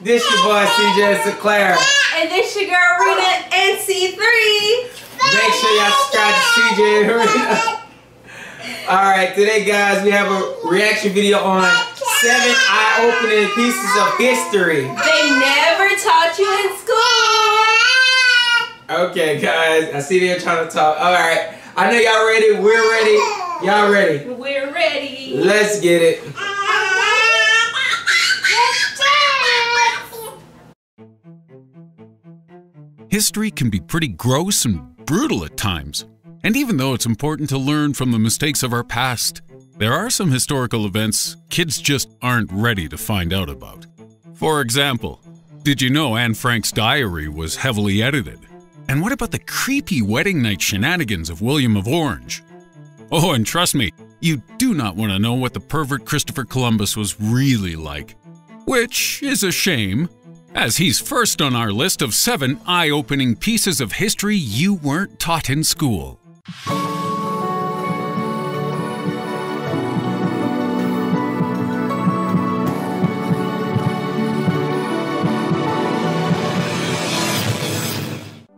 This your boy CJ Sinclair. And this your girl RINA and C3. Make sure y'all subscribe to CJ and RINA. Alright, today guys, we have a reaction video on 7 eye-opening pieces of history they never taught you in school. Okay guys, I see they're trying to talk. Alright, I know y'all ready, we're ready. Y'all ready? We're ready. Let's get it. History can be pretty gross and brutal at times. And even though it's important to learn from the mistakes of our past, there are some historical events kids just aren't ready to find out about. For example, did you know Anne Frank's diary was heavily edited? And what about the creepy wedding night shenanigans of William of Orange? Oh, and trust me, you do not want to know what the pervert Christopher Columbus was really like. Which is a shame, as he's first on our list of 7 eye-opening pieces of history you weren't taught in school.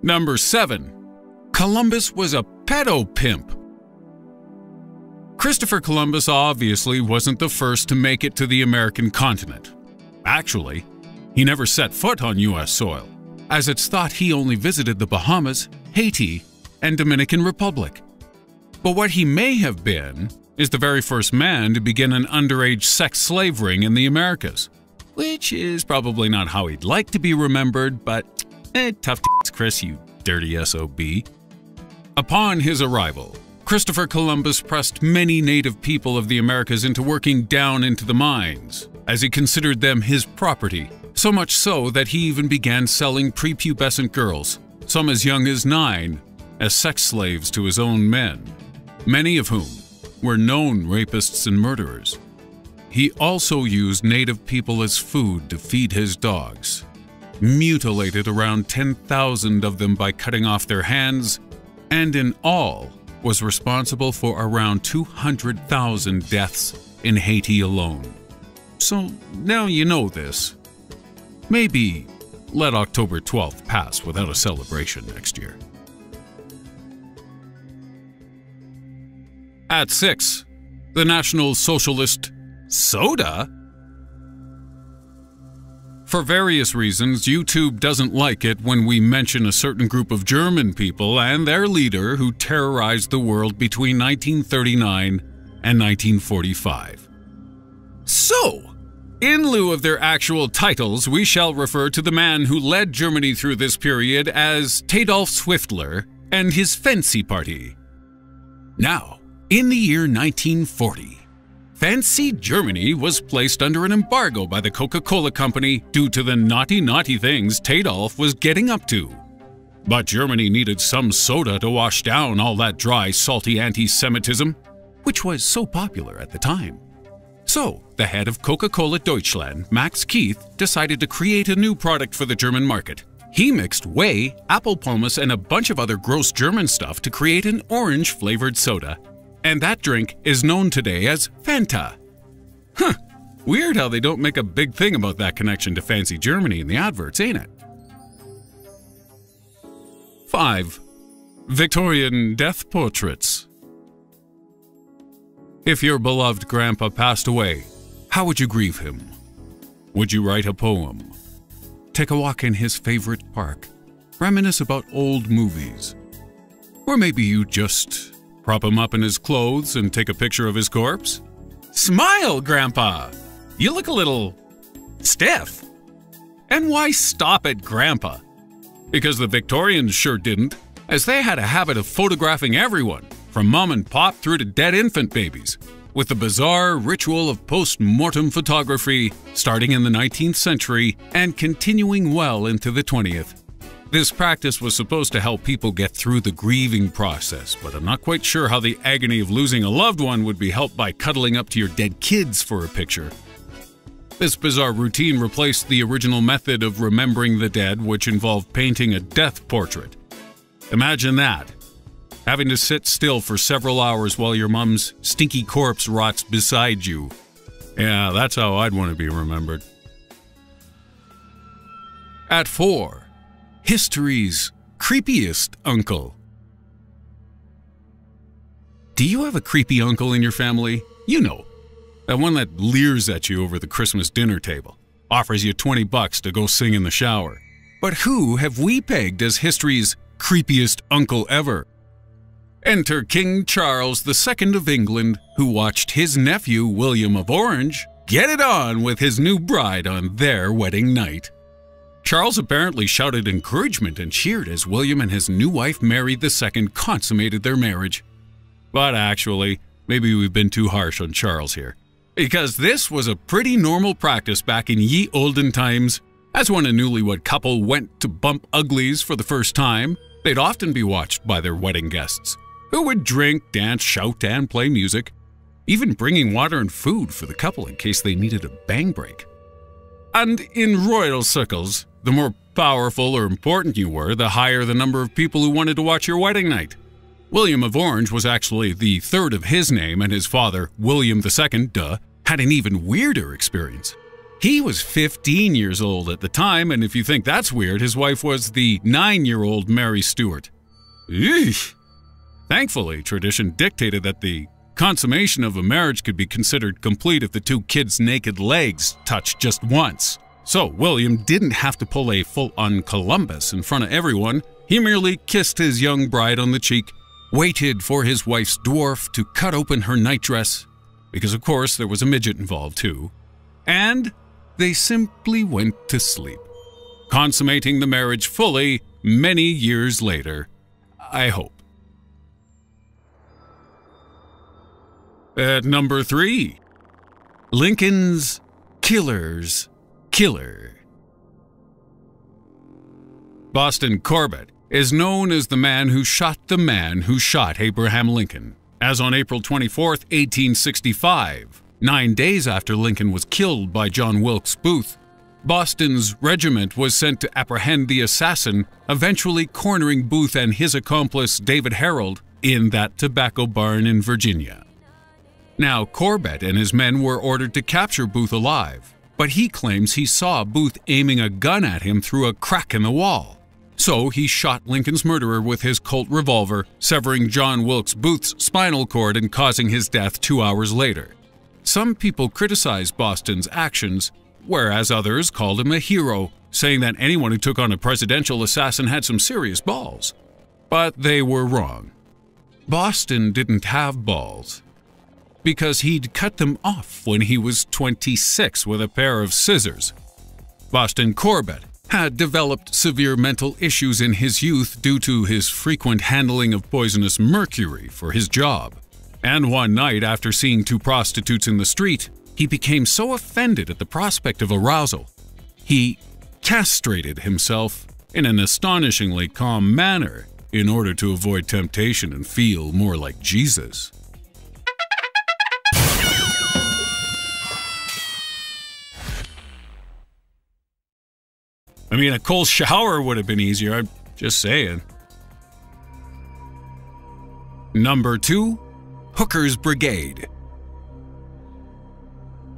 Number 7. Columbus was a pedo-pimp. Christopher Columbus obviously wasn't the first to make it to the American continent. Actually, he never set foot on U.S. soil, as it's thought he only visited the Bahamas, Haiti, and Dominican Republic. But what he may have been is the very first man to begin an underage sex slave ring in the Americas, which is probably not how he'd like to be remembered, but tough to Chris, you dirty SOB. Upon his arrival, Christopher Columbus pressed many native people of the Americas into working down into the mines, as he considered them his property, so much so that he even began selling prepubescent girls, some as young as 9, as sex slaves to his own men, many of whom were known rapists and murderers. He also used native people as food to feed his dogs, mutilated around 10,000 of them by cutting off their hands, and in all was responsible for around 200,000 deaths in Haiti alone. So now you know this. Maybe let October 12th pass without a celebration next year. At 6, the National Socialist soda? For various reasons, YouTube doesn't like it when we mention a certain group of German people and their leader who terrorized the world between 1939 and 1945. So, in lieu of their actual titles, we shall refer to the man who led Germany through this period as Adolf Swiftler and his Fancy Party. Now, in the year 1940, Fancy Germany was placed under an embargo by the Coca-Cola Company due to the naughty things Adolf was getting up to. But Germany needed some soda to wash down all that dry, salty anti-Semitism, which was so popular at the time. So, the head of Coca-Cola Deutschland, Max Keith, decided to create a new product for the German market. He mixed whey, apple pomace, and a bunch of other gross German stuff to create an orange-flavored soda. And that drink is known today as Fanta. Huh, weird how they don't make a big thing about that connection to Fancy Germany in the adverts, ain't it? 5. Victorian death portraits. If your beloved grandpa passed away, how would you grieve him? Would you write a poem? Take a walk in his favorite park? Reminisce about old movies? Or maybe you just prop him up in his clothes and take a picture of his corpse? Smile, Grandpa! You look a little stiff. And why stop at Grandpa? Because the Victorians sure didn't, as they had a habit of photographing everyone, from mom and pop through to dead infant babies, with the bizarre ritual of post-mortem photography starting in the 19th century and continuing well into the 20th. This practice was supposed to help people get through the grieving process, but I'm not quite sure how the agony of losing a loved one would be helped by cuddling up to your dead kids for a picture. This bizarre routine replaced the original method of remembering the dead, which involved painting a death portrait. Imagine that, having to sit still for several hours while your mom's stinky corpse rots beside you. Yeah, that's how I'd want to be remembered. At 4, history's creepiest uncle. Do you have a creepy uncle in your family? You know, that one that leers at you over the Christmas dinner table, offers you $20 to go sing in the shower. But who have we pegged as history's creepiest uncle ever? Enter King Charles II of England, who watched his nephew William of Orange get it on with his new bride on their wedding night. Charles apparently shouted encouragement and cheered as William and his new wife Mary II consummated their marriage. But actually, maybe we've been too harsh on Charles here, because this was a pretty normal practice back in ye olden times. As when a newlywed couple went to bump uglies for the first time, they'd often be watched by their wedding guests, who would drink, dance, shout, and play music, even bringing water and food for the couple in case they needed a bang break. And in royal circles, the more powerful or important you were, the higher the number of people who wanted to watch your wedding night. William of Orange was actually the third of his name, and his father, William II, had an even weirder experience. He was 15 years old at the time, and if you think that's weird, his wife was the 9-year-old Mary Stuart. Eesh. Thankfully, tradition dictated that the consummation of a marriage could be considered complete if the two kids' naked legs touched just once. So William didn't have to pull a full-on Columbus in front of everyone. He merely kissed his young bride on the cheek, waited for his wife's dwarf to cut open her nightdress, because of course there was a midget involved too, and they simply went to sleep, consummating the marriage fully many years later, I hope. At number 3, Lincoln's killer's killer. Boston Corbett is known as the man who shot Abraham Lincoln, as on April 24, 1865, 9 days after Lincoln was killed by John Wilkes Booth, Boston's regiment was sent to apprehend the assassin, eventually cornering Booth and his accomplice David Harold in that tobacco barn in Virginia. Now, Corbett and his men were ordered to capture Booth alive, but he claims he saw Booth aiming a gun at him through a crack in the wall. So he shot Lincoln's murderer with his Colt revolver, severing John Wilkes Booth's spinal cord and causing his death 2 hours later. Some people criticized Boston's actions, whereas others called him a hero, saying that anyone who took on a presidential assassin had some serious balls. But they were wrong. Boston didn't have balls, because he'd cut them off when he was 26 with a pair of scissors. Boston Corbett had developed severe mental issues in his youth due to his frequent handling of poisonous mercury for his job. And one night, after seeing 2 prostitutes in the street, he became so offended at the prospect of arousal, he castrated himself in an astonishingly calm manner in order to avoid temptation and feel more like Jesus. I mean, a cold shower would have been easier, I'm just saying. Number 2, Hooker's Brigade.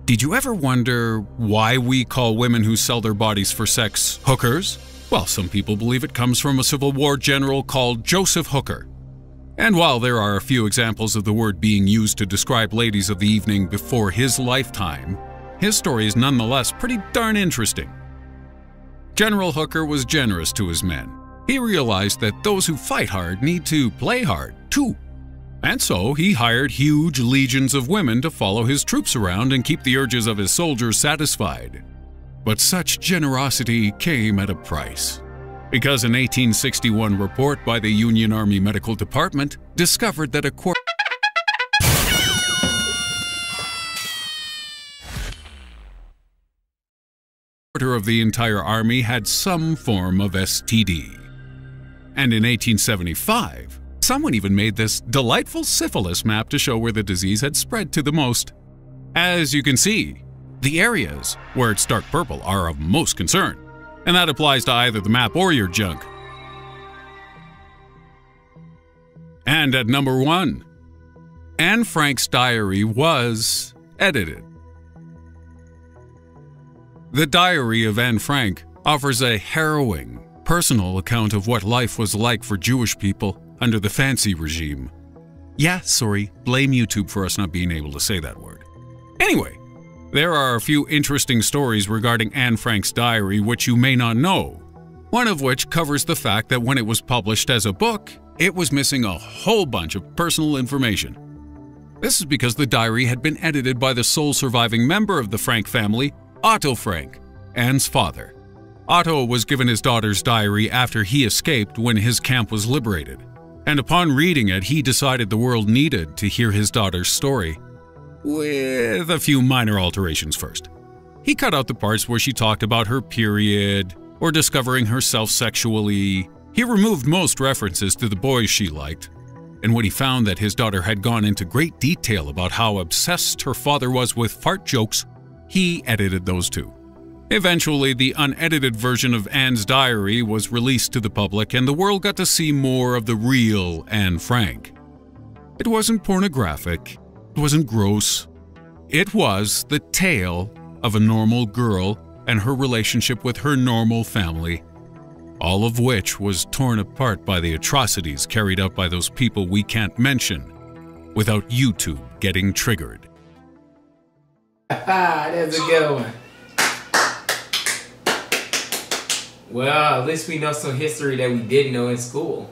Did you ever wonder why we call women who sell their bodies for sex hookers? Well, some people believe it comes from a Civil War general called Joseph Hooker. And while there are a few examples of the word being used to describe ladies of the evening before his lifetime, his story is nonetheless pretty darn interesting. General Hooker was generous to his men. He realized that those who fight hard need to play hard, too. And so he hired huge legions of women to follow his troops around and keep the urges of his soldiers satisfied. But such generosity came at a price, because an 1861 report by the Union Army Medical Department discovered that a quarter of the entire army had some form of STD. And in 1875, someone even made this delightful syphilis map to show where the disease had spread to the most. As you can see, the areas where it's dark purple are of most concern, and that applies to either the map or your junk. And at number 1, Anne Frank's diary was edited. The Diary of Anne Frank offers a harrowing, personal account of what life was like for Jewish people under the fancy regime. Yeah, sorry, blame YouTube for us not being able to say that word. Anyway, there are a few interesting stories regarding Anne Frank's diary which you may not know. One of which covers the fact that when it was published as a book, it was missing a whole bunch of personal information. This is because the diary had been edited by the sole surviving member of the Frank family, Otto Frank, Anne's father. Otto was given his daughter's diary after he escaped when his camp was liberated, and upon reading it, he decided the world needed to hear his daughter's story, with a few minor alterations first. He cut out the parts where she talked about her period or discovering herself sexually. He removed most references to the boys she liked, and when he found that his daughter had gone into great detail about how obsessed her father was with fart jokes, he edited those too. Eventually, the unedited version of Anne's diary was released to the public and the world got to see more of the real Anne Frank. It wasn't pornographic, it wasn't gross. It was the tale of a normal girl and her relationship with her normal family, all of which was torn apart by the atrocities carried out by those people we can't mention without YouTube getting triggered. That's a good one. Well, at least we know some history that we didn't know in school.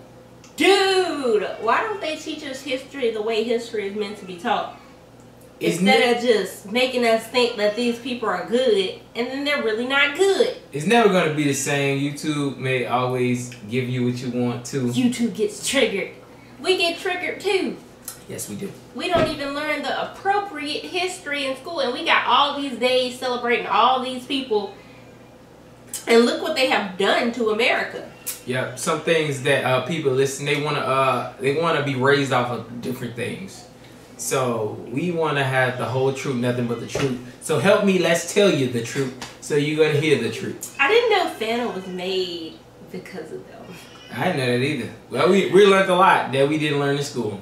Dude, why don't they teach us history the way history is meant to be taught? Instead of just making us think that these people are good, and then they're really not good. It's never going to be the same. YouTube may always give you what you want to. YouTube gets triggered. We get triggered too. Yes, we do. We don't even learn the appropriate history in school, and we got all these days celebrating all these people. And look what they have done to America. Yeah, some things that people listen, they wanna be raised off of different things. So we want to have the whole truth, nothing but the truth. So help me, let's tell you the truth. So you're gonna hear the truth. I didn't know Fanta was made because of them. I didn't know that either. Well, we learned a lot that we didn't learn in school.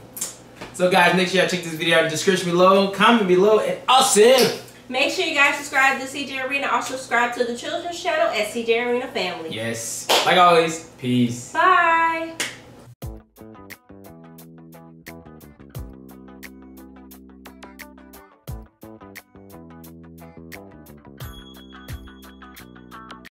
So guys, make sure y'all check this video out in the description below, comment below, and awesome. Make sure you guys subscribe to CJ Arena. Also subscribe to the children's channel at CJ Arena Family. Yes. Like always, peace. Bye.